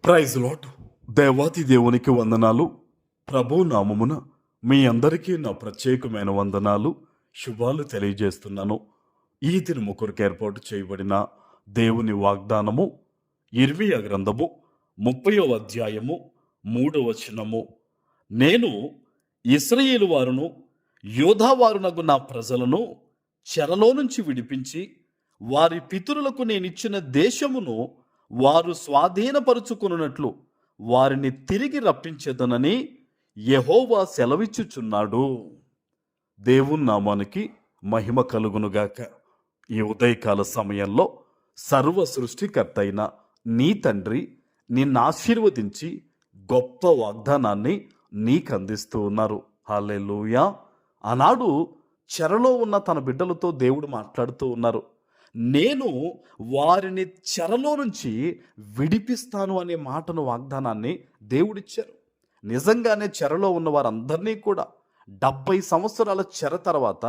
Praise lord. దేవాతి దేవునికి వందనాలు. ప్రభు నామమున మీ అందరికీ నా ప్రత్యేకమైన వందనాలు, శుభాలు తెలియజేస్తున్నాను. ఈ దినము కొరకు ఏర్పాటు చేయబడిన దేవుని వాగ్దానము ఇర్మియా గ్రంథము 30వ అధ్యాయము 3వ వచనము. నేను ఇశ్రాయేలు వారును యూదా వారునగు నా ప్రజలను చెరలో నుంచి విడిపించి వారి పితరులకు నేనిచ్చిన దేశమును వారు స్వాధీనపరుచుకున్నట్లు వారిని తిరిగి రప్పించేదనని యెహోవా సెలవిచ్చుచున్నాడు. దేవుని నామానికి మహిమ కలుగునుగాక. ఈ ఉదయకాల సమయంలో సర్వ సృష్టికర్త అయిన నీ తండ్రి నిన్ను ఆశీర్వదించి గొప్ప వాగ్దానాన్ని నీకు అందిస్తూ ఉన్నారు. హల్లెలూయా. ఆనాడు చెరలో ఉన్న తన బిడ్డలతో దేవుడు మాట్లాడుతూ ఉన్నారు. నేను వారిని చెరలో నుంచి విడిపిస్తాను అనే మాటను, వాగ్దానాన్ని దేవుడిచ్చారు. నిజంగానే చెరలో ఉన్న వారందరినీ కూడా 70 సంవత్సరాల చెర తర్వాత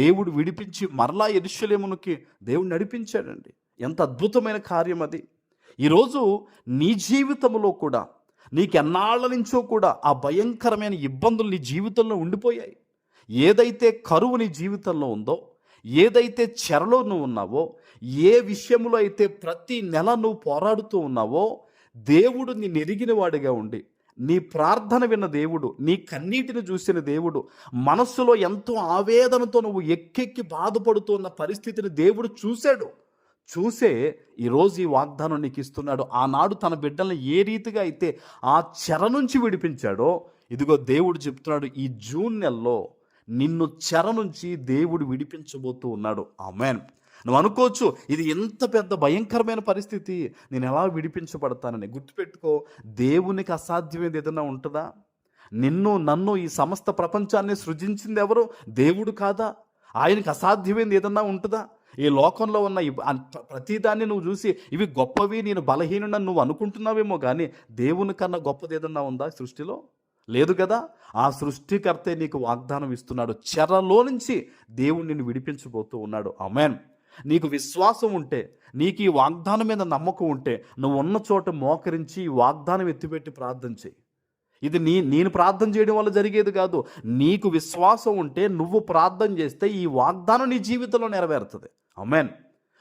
దేవుడు విడిపించి మరలా యెరూషలేమునికి దేవుడు నడిపించాడండి. ఎంత అద్భుతమైన కార్యం అది. ఈరోజు నీ జీవితంలో కూడా నీకెన్నాళ్ళ నుంచో కూడా ఆ భయంకరమైన ఇబ్బందులు నీ జీవితంలో ఉండిపోయాయి. ఏదైతే కరువు నీ జీవితంలో ఉందో, ఏదైతే చెరలో నువ్వు ఉన్నావో, ఏ విషయంలో అయితే ప్రతి నెల నువ్వు పోరాడుతూ ఉన్నావో, దేవుడు నిన్ను ఎరిగిన వాడిగా ఉండి నీ ప్రార్థన విన్న దేవుడు, నీ కన్నీటిని చూసిన దేవుడు, మనస్సులో ఎంతో ఆవేదనతో నువ్వు ఎక్కెక్కి బాధపడుతున్న పరిస్థితిని దేవుడు చూసే ఈరోజు ఈ వాగ్దానం నీకు ఇస్తున్నాడు. ఆనాడు తన బిడ్డల్ని ఏ రీతిగా అయితే ఆ చెర నుంచి విడిపించాడో, ఇదిగో దేవుడు చెప్తున్నాడు, ఈ జూన్ నెలలో నిన్ను చెర నుంచి దేవుడు విడిపించబోతూ ఉన్నాడు. ఆమేన్. నువ్వు అనుకోవచ్చు, ఇది ఎంత పెద్ద భయంకరమైన పరిస్థితి, నేను ఎలా విడిపించబడతానని. గుర్తుపెట్టుకో, దేవునికి అసాధ్యమైనది ఏదైనా ఉంటుందా? నన్ను ఈ సమస్త ప్రపంచాన్ని సృజించింది ఎవరు? దేవుడు కాదా? ఆయనకి అసాధ్యమైనది ఏదన్నా ఉంటుందా? ఈ లోకంలో ఉన్న ప్రతిదాన్ని నువ్వు చూసి ఇవి గొప్పవి, నేను బలహీనుడని నువ్వు అనుకుంటున్నావేమో, కానీ దేవుని కన్నా గొప్పది ఏదన్నా ఉందా సృష్టిలో? లేదు కదా. ఆ సృష్టికర్తే నీకు వాగ్దానం ఇస్తున్నాడు. చెరలో నుంచి దేవుడు నిన్ను విడిపించబోతూ ఉన్నాడు. ఆమేన్. నీకు విశ్వాసం ఉంటే, నీకు ఈ వాగ్దానం మీద నమ్మకం ఉంటే, నువ్వు ఉన్న చోట మోకరించి ఈ వాగ్దానం ఎత్తిపెట్టి ప్రార్థన చేయి. ఇది నేను ప్రార్థన చేయడం వల్ల జరిగేది కాదు. నీకు విశ్వాసం ఉంటే నువ్వు ప్రార్థన చేస్తే ఈ వాగ్దానం నీ జీవితంలో నెరవేరుతుంది. ఆమేన్.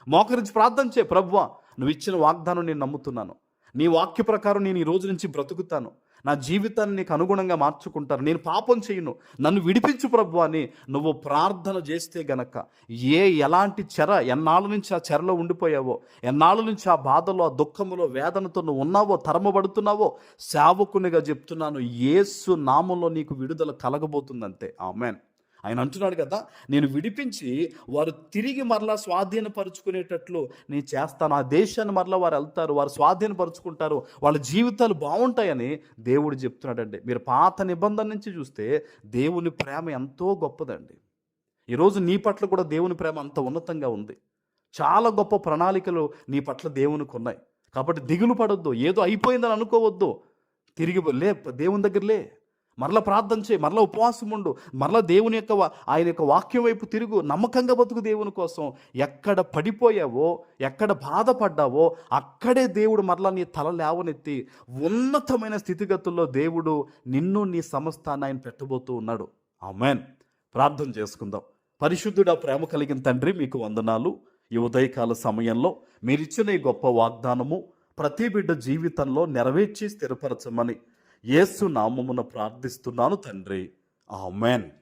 మోకరించి ప్రార్థన చేయి. ప్రభువా, నువ్వు ఇచ్చిన వాగ్దానం నేను నమ్ముతున్నాను. నీ వాక్య ప్రకారం నేను ఈ రోజు నుంచి బ్రతుకుతాను. నా జీవితాన్ని నీకు అనుగుణంగా మార్చుకుంటాను. నేను పాపం చేయను, నన్ను విడిపించు ప్రభు అని నువ్వు ప్రార్థన చేస్తే గనక, ఎలాంటి చెర, ఎన్నాళ్ళ నుంచి ఆ చెరలో ఉండిపోయావో, ఎన్నాళ్ళ నుంచి ఆ బాధలో, ఆ దుఃఖములో, వేదనతో నువ్వు ఉన్నావో, తరమబడుతున్నావో, సేవకునిగా చెప్తున్నాను, యేసు నామంలో నీకు విడుదల కలగబోతుందంతే. ఆమేన్. ఆయన అంటున్నాడు కదా, నేను విడిపించి వారు తిరిగి మరలా స్వాధీనపరుచుకునేటట్లు నేను చేస్తాను. ఆ దేశాన్ని మరలా వారు వెళ్తారు, వారు స్వాధీనపరుచుకుంటారు, వాళ్ళ జీవితాలు బాగుంటాయని దేవుడు చెప్తున్నాడండి. మీరు పాత నిబంధన నుంచి చూస్తే దేవుని ప్రేమ ఎంతో గొప్పదండి. ఈరోజు నీ పట్ల కూడా దేవుని ప్రేమ అంత ఉన్నతంగా ఉంది. చాలా గొప్ప ప్రణాళికలు నీ పట్ల దేవునికి ఉన్నాయి. కాబట్టి దిగులు పడొద్దు, ఏదో అయిపోయిందని అనుకోవద్దు. తిరిగి దేవుని దగ్గర లే, మరలా ప్రార్థన చేయి, మరలా ఉపవాసం ఉండు, మరలా ఆయన యొక్క వాక్యం వైపు తిరుగు, నమ్మకంగా బతుకు దేవుని కోసం. ఎక్కడ పడిపోయావో, ఎక్కడ బాధపడ్డావో అక్కడే దేవుడు మరలా నీ తల లేవనెత్తి ఉన్నతమైన స్థితిగతుల్లో దేవుడు నిన్ను, నీ సమస్తాన్ని ఆయన పెట్టబోతూ ఉన్నాడు. ఆమేన్. ప్రార్థన చేసుకుందాం. పరిశుద్ధుడా, ప్రేమ కలిగిన తండ్రి, మీకు వందనాలు. ఈ ఉదయకాల సమయంలో మీరిచ్చిన ఈ గొప్ప వాగ్దానము ప్రతి బిడ్డ జీవితంలో నెరవేర్చి స్థిరపరచమని యేసు నామమున ప్రార్థిస్తున్నాను తండ్రి. ఆమేన్.